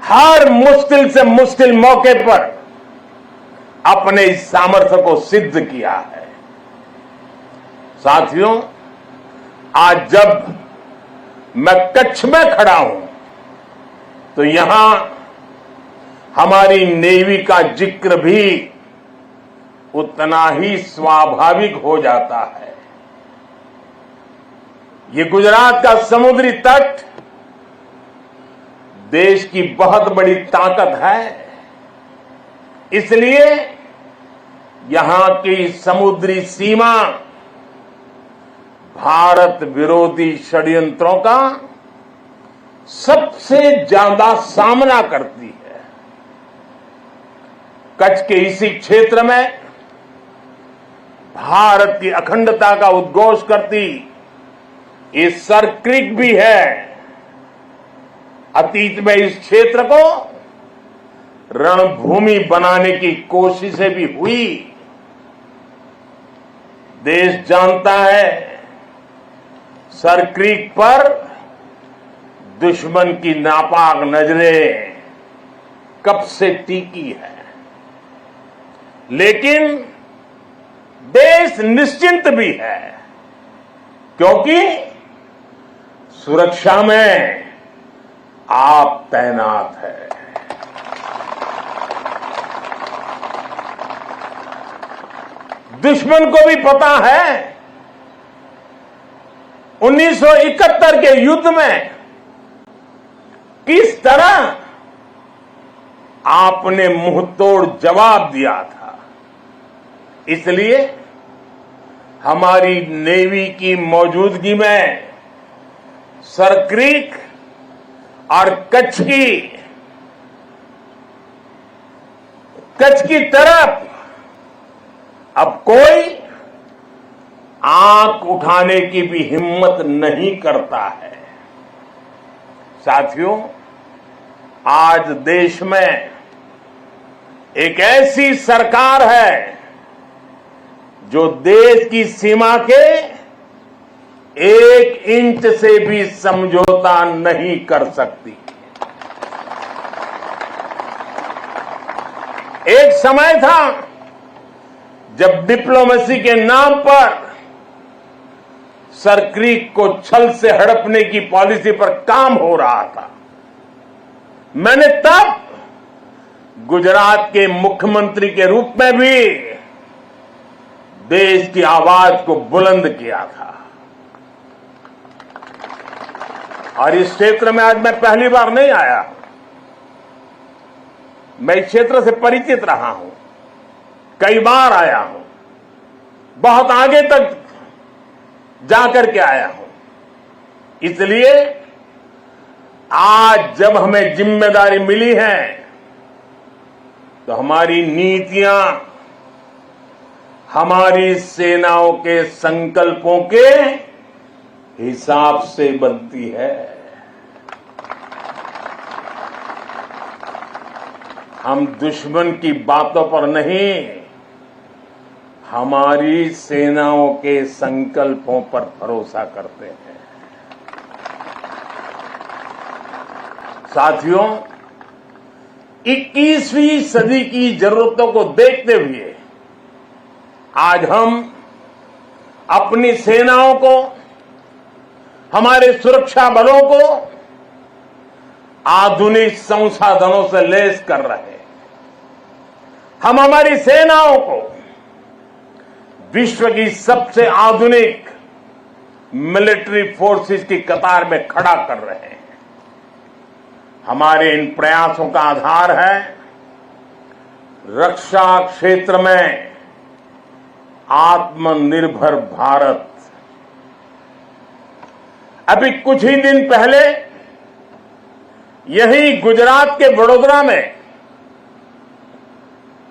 हर मुश्किल से मुश्किल मौके पर अपने इस सामर्थ्य को सिद्ध किया है। साथियों, आज जब मैं कच्छ में खड़ा हूं तो यहां हमारी नेवी का जिक्र भी उतना ही स्वाभाविक हो जाता है। ये गुजरात का समुद्री तट देश की बहुत बड़ी ताकत है, इसलिए यहां की समुद्री सीमा भारत विरोधी षड्यंत्रों का सबसे ज्यादा सामना करती है। कच्छ के इसी क्षेत्र में भारत की अखंडता का उद्घोष करती ये सर क्रीक भी है। अतीत में इस क्षेत्र को रणभूमि बनाने की कोशिशें भी हुई। देश जानता है सर क्रीक पर दुश्मन की नापाक नजरें कब से टिकी है, लेकिन देश निश्चिंत भी है क्योंकि सुरक्षा में आप तैनात है। दुश्मन को भी पता है 1971 के युद्ध में किस तरह आपने मुंहतोड़ जवाब दिया था। इसलिए हमारी नेवी की मौजूदगी में सर क्रीक और कच्छ की तरफ अब कोई आंख उठाने की भी हिम्मत नहीं करता है। साथियों, आज देश में एक ऐसी सरकार है जो देश की सीमा के 1 इंच से भी समझौता नहीं कर सकती। एक समय था जब डिप्लोमेसी के नाम पर सर क्रीक को छल से हड़पने की पॉलिसी पर काम हो रहा था। मैंने तब गुजरात के मुख्यमंत्री के रूप में भी देश की आवाज को बुलंद किया था। और इस क्षेत्र में आज मैं पहली बार नहीं आया, मैं इस क्षेत्र से परिचित रहा हूं, कई बार आया हूं, बहुत आगे तक जाकर के आया हूं। इसलिए आज जब हमें जिम्मेदारी मिली है तो हमारी नीतियां हमारी सेनाओं के संकल्पों के हिसाब से बनती है। हम दुश्मन की बातों पर नहीं, हमारी सेनाओं के संकल्पों पर भरोसा करते हैं। साथियों, 21वीं सदी की जरूरतों को देखते हुए आज हम अपनी सेनाओं को, हमारे सुरक्षा बलों को आधुनिक संसाधनों से लैस कर रहे हैं। हम हमारी सेनाओं को विश्व की सबसे आधुनिक मिलिट्री फोर्सेस की कतार में खड़ा कर रहे हैं। हमारे इन प्रयासों का आधार है रक्षा क्षेत्र में आत्मनिर्भर भारत। अभी कुछ ही दिन पहले यही गुजरात के वडोदरा में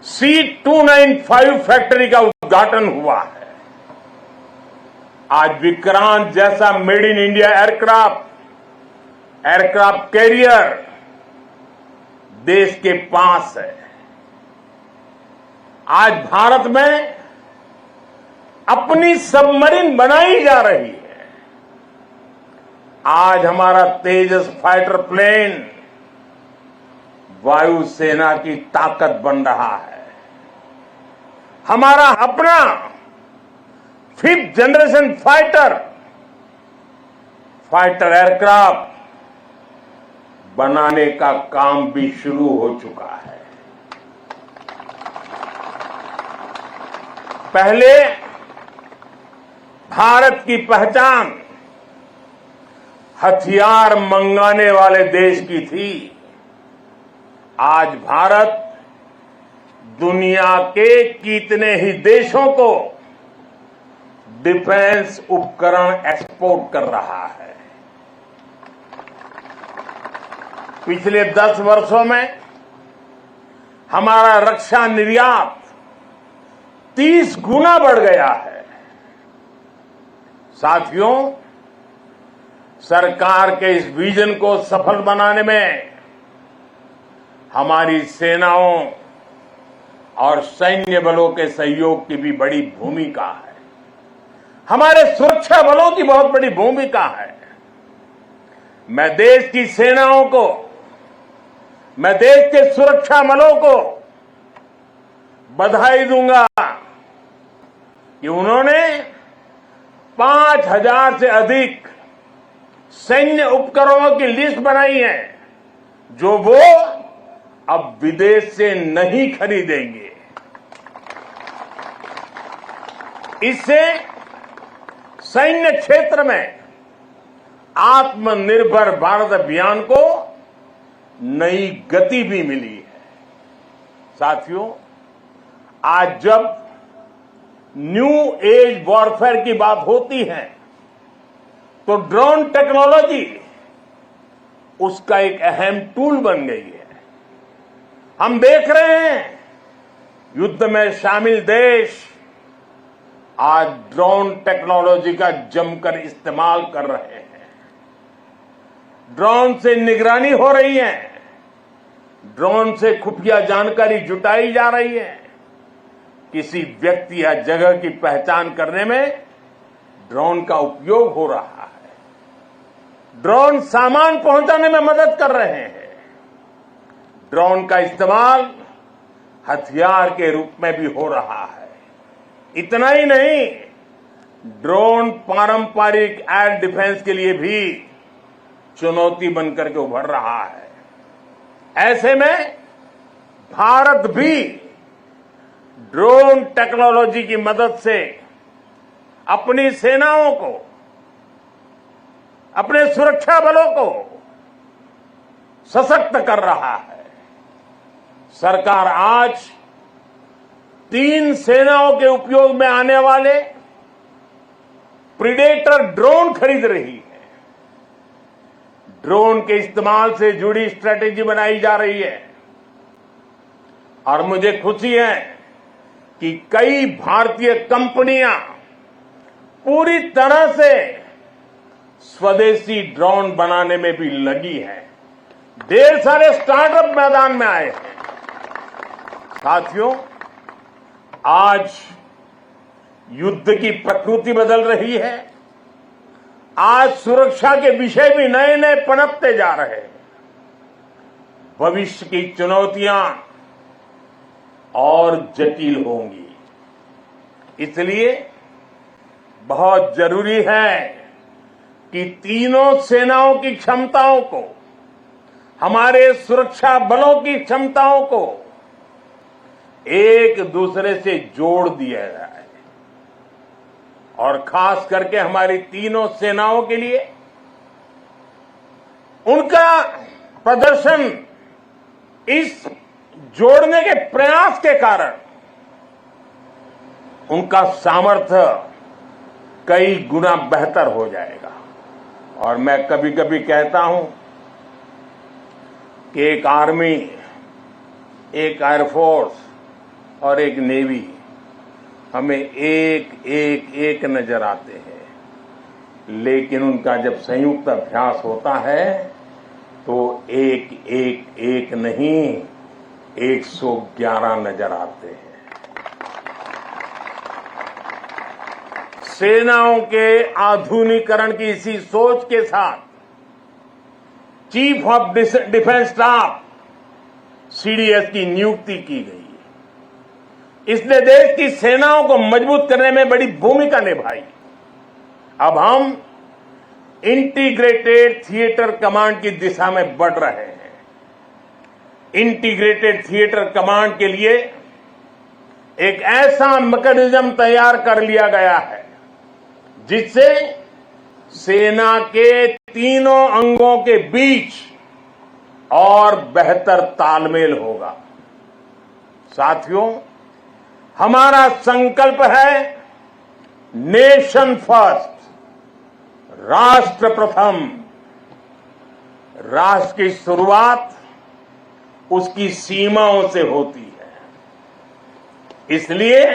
C295 फैक्ट्री का उद्घाटन हुआ है। आज विक्रांत जैसा made in India aircraft carrier देश के पास है। आज भारत में अपनी सबमरीन बनाई जा रही है। आज हमारा तेजस फाइटर प्लेन वायुसेना की ताकत बन रहा है। हमारा अपना 5th जनरेशन फाइटर एयरक्राफ्ट बनाने का काम भी शुरू हो चुका है। पहले भारत की पहचान हथियार मंगाने वाले देश की थी। आज भारत दुनिया के कितने ही देशों को डिफेंस उपकरण एक्सपोर्ट कर रहा है। पिछले 10 वर्षों में हमारा रक्षा निर्यात 30 गुना बढ़ गया है। साथियों, सरकार के इस विजन को सफल बनाने में हमारी सेनाओं और सैन्य बलों के सहयोग की भी बड़ी भूमिका है। हमारे सुरक्षा बलों की बहुत बड़ी भूमिका है। मैं देश की सेनाओं को, मैं देश के सुरक्षा बलों को बधाई दूंगा कि उन्होंने 5000 से अधिक सैन्य उपकरणों की लिस्ट बनाई है जो वो अब विदेश से नहीं खरीदेंगे। इससे सैन्य क्षेत्र में आत्मनिर्भर भारत अभियान को नई गति भी मिली है। साथियों, आज जब न्यू एज वॉरफेयर की बात होती है तो ड्रोन टेक्नोलॉजी उसका एक अहम टूल बन गई है। हम देख रहे हैं युद्ध में शामिल देश आज ड्रोन टेक्नोलॉजी का जमकर इस्तेमाल कर रहे हैं। ड्रोन से निगरानी हो रही है, ड्रोन से खुफिया जानकारी जुटाई जा रही है। किसी व्यक्ति या जगह की पहचान करने में ड्रोन का उपयोग हो रहा है। ड्रोन सामान पहुंचाने में मदद कर रहे हैं। ड्रोन का इस्तेमाल हथियार के रूप में भी हो रहा है। इतना ही नहीं, ड्रोन पारंपरिक एयर डिफेंस के लिए भी चुनौती बनकर के उभर रहा है। ऐसे में भारत भी ड्रोन टेक्नोलॉजी की मदद से अपनी सेनाओं को, अपने सुरक्षा बलों को सशक्त कर रहा है। सरकार आज 3 सेनाओं के उपयोग में आने वाले प्रीडेटर ड्रोन खरीद रही है। ड्रोन के इस्तेमाल से जुड़ी स्ट्रेटेजी बनाई जा रही है और मुझे खुशी है कि कई भारतीय कंपनियां पूरी तरह से स्वदेशी ड्रोन बनाने में भी लगी हैं। ढेर सारे स्टार्टअप मैदान में आए हैं। साथियों, आज युद्ध की प्रकृति बदल रही है। आज सुरक्षा के विषय भी नए नए पनपते जा रहे हैं। भविष्य की चुनौतियां और जटिल होंगी। इसलिए बहुत जरूरी है कि तीनों सेनाओं की क्षमताओं को, हमारे सुरक्षा बलों की क्षमताओं को एक दूसरे से जोड़ दिया जाए और खास करके हमारी तीनों सेनाओं के लिए उनका प्रदर्शन इस जोड़ने के प्रयास के कारण उनका सामर्थ्य कई गुना बेहतर हो जाएगा। और मैं कभी कभी कहता हूं कि एक आर्मी, एक एयरफोर्स और एक नेवी हमें एक नजर आते हैं, लेकिन उनका जब संयुक्त अभ्यास होता है तो एक नहीं 111 नजर आते हैं। सेनाओं के आधुनिकीकरण की इसी सोच के साथ chief of defence staff CDS की नियुक्ति की गई। इसने देश की सेनाओं को मजबूत करने में बड़ी भूमिका निभाई। अब हम इंटीग्रेटेड थिएटर कमांड की दिशा में बढ़ रहे हैं। इंटीग्रेटेड थिएटर कमांड के लिए एक ऐसा मैकेनिज्म तैयार कर लिया गया है जिससे सेना के तीनों अंगों के बीच और बेहतर तालमेल होगा। साथियों, हमारा संकल्प है नेशन फर्स्ट, राष्ट्र प्रथम। राष्ट्र की शुरुआत उसकी सीमाओं से होती है। इसलिए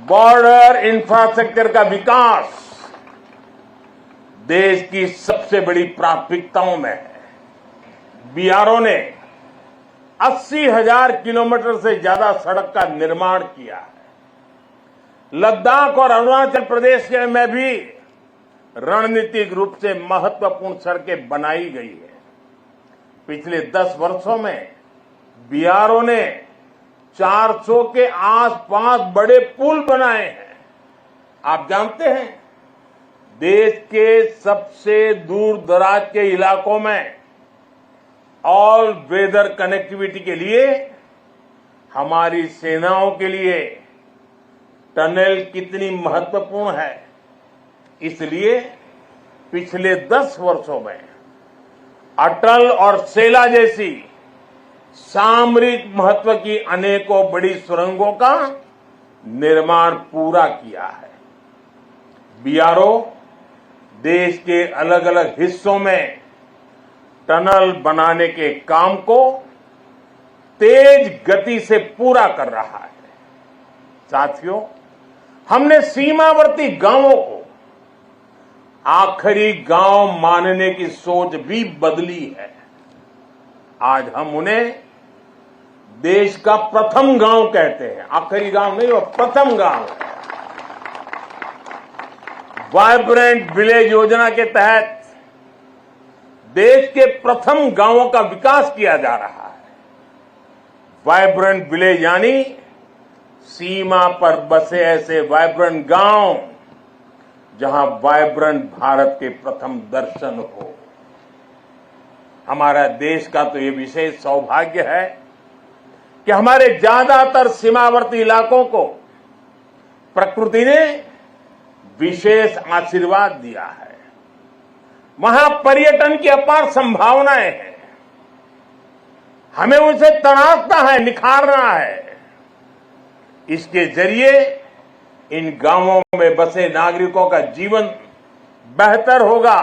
बॉर्डर इंफ्रास्ट्रक्चर का विकास देश की सबसे बड़ी प्राथमिकताओं में है। बीआरओ ने 80,000 किलोमीटर से ज्यादा सड़क का निर्माण किया है। लद्दाख और अरुणाचल प्रदेश में भी रणनीतिक रूप से महत्वपूर्ण सड़कें बनाई गई है। पिछले 10 वर्षों में बीआरओ ने 400 के आसपास बड़े पुल बनाए हैं। आप जानते हैं, देश के सबसे दूर दराज के इलाकों में ऑल वेदर कनेक्टिविटी के लिए हमारी सेनाओं के लिए टनल कितनी महत्वपूर्ण है। इसलिए पिछले 10 वर्षों में अटल और सेला जैसी सामरिक महत्व की अनेकों बड़ी सुरंगों का निर्माण पूरा किया है। बीआरओ देश के अलग अलग हिस्सों में टनल बनाने के काम को तेज गति से पूरा कर रहा है। साथियों, हमने सीमावर्ती गांवों को आखिरी गांव मानने की सोच भी बदली है। आज हम उन्हें देश का प्रथम गांव कहते हैं। आखिरी गांव नहीं, वो प्रथम गांव है। वाइब्रेंट विलेज योजना के तहत देश के प्रथम गांवों का विकास किया जा रहा है। वाइब्रेंट विलेज यानी सीमा पर बसे ऐसे वाइब्रेंट गांव जहां वाइब्रेंट भारत के प्रथम दर्शन हो। हमारा देश का तो ये विशेष सौभाग्य है कि हमारे ज्यादातर सीमावर्ती इलाकों को प्रकृति ने विशेष आशीर्वाद दिया है। वहां पर्यटन की अपार संभावनाएं हैं। हमें उसे तराशना है, निखारना है। इसके जरिए इन गांवों में बसे नागरिकों का जीवन बेहतर होगा,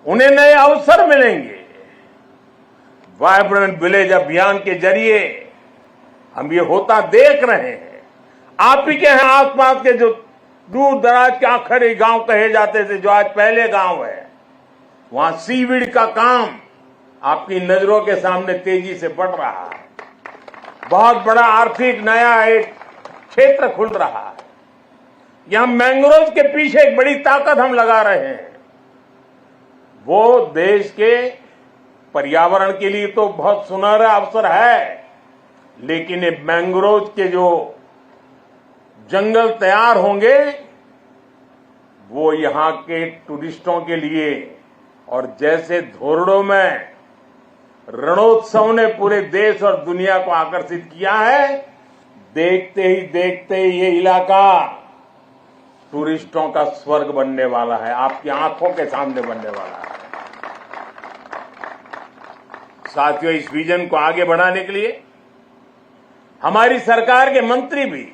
उन्हें नए अवसर मिलेंगे। वाइब्रेंट विलेज अभियान के जरिए हम ये होता देख रहे हैं। आप ही के यहाँ आसपास के जो दूर दराज के आखिरी गांव कहे जाते थे, जो आज पहले गांव है, वहां सीवीड का काम आपकी नजरों के सामने तेजी से बढ़ रहा है। बहुत बड़ा आर्थिक नया एक क्षेत्र खुल रहा है। यहां मैंग्रोव के पीछे एक बड़ी ताकत हम लगा रहे हैं। वो देश के पर्यावरण के लिए तो बहुत सुनहरा अवसर है, लेकिन ये मैंग्रोव के जो जंगल तैयार होंगे वो यहां के टूरिस्टों के लिए, और जैसे धोरडो में रणोत्सव ने पूरे देश और दुनिया को आकर्षित किया है, देखते ही देखते ये इलाका टूरिस्टों का स्वर्ग बनने वाला है, आपकी आंखों के सामने बनने वाला है। साथियों, इस विजन को आगे बढ़ाने के लिए हमारी सरकार के मंत्री भी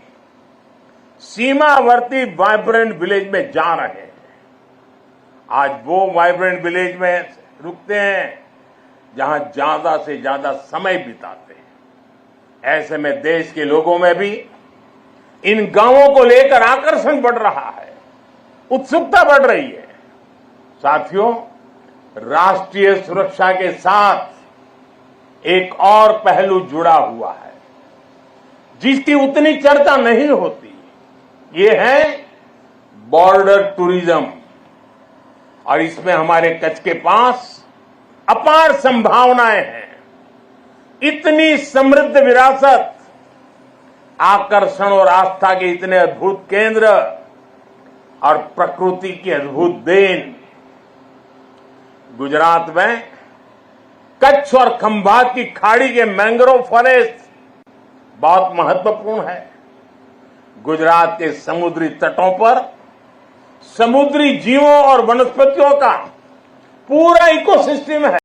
सीमावर्ती वाइब्रेंट विलेज में जा रहे हैं। आज वो वाइब्रेंट विलेज में रुकते हैं जहां ज्यादा से ज्यादा समय बिताते हैं। ऐसे में देश के लोगों में भी इन गांवों को लेकर आकर्षण बढ़ रहा है, उत्सुकता बढ़ रही है। साथियों, राष्ट्रीय सुरक्षा के साथ एक और पहलू जुड़ा हुआ है जिसकी उतनी चर्चा नहीं होती। ये है बॉर्डर टूरिज्म, और इसमें हमारे कच्छ के पास अपार संभावनाएं हैं। इतनी समृद्ध विरासत, आकर्षण और आस्था के इतने अद्भुत केंद्र और प्रकृति की अद्भुत देन। गुजरात में कच्छ और खंभात की खाड़ी के मैंग्रोव फॉरेस्ट बहुत महत्वपूर्ण है। गुजरात के समुद्री तटों पर समुद्री जीवों और वनस्पतियों का पूरा इकोसिस्टम है।